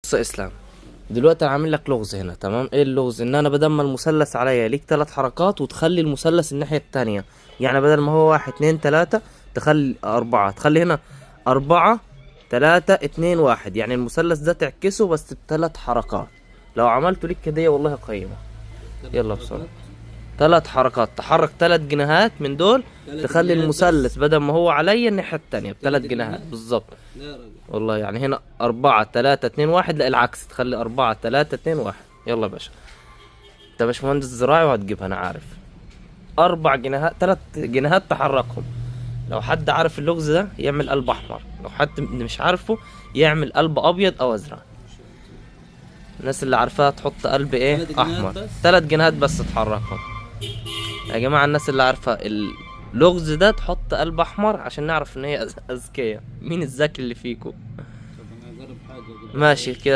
بص يا اسلام، دلوقتي انا عامل لك لغز هنا. تمام؟ ايه اللغز؟ ان انا بدل ما المثلث عليا ليك 3 حركات وتخلي المثلث الناحية التانية. يعني بدل ما هو 1 2 3 تخلي 4، تخلي هنا 4 3 2 1. يعني المثلث ده تعكسه بس ب3 حركات. لو عملته ليك هدية والله قيمة. يلا بسرعة. 3 حركات، تحرك 3 جنيهات من دول تخلي المثلث بدل ما هو عليا الناحية التانية ب3 جنيهات بالظبط. والله يعني هنا 4 3 2 1، لا العكس، تخلي 4 3 2 1. يلا يا باشا، انت باشمهندس زراعي وهتجيبها انا عارف. 4 جنيهات، 3 جنيهات تحركهم. لو حد عارف اللغز ده يعمل قلب احمر، لو حد مش عارفه يعمل قلب ابيض او ازرق. الناس اللي عارفاها تحط قلب ايه احمر. 3 جنيهات بس تحركهم يا جماعة. الناس اللي عارفة اللغز ده تحط قلب احمر عشان نعرف ان هي اذكياء. مين الذكي اللي فيكو؟ ماشي كده.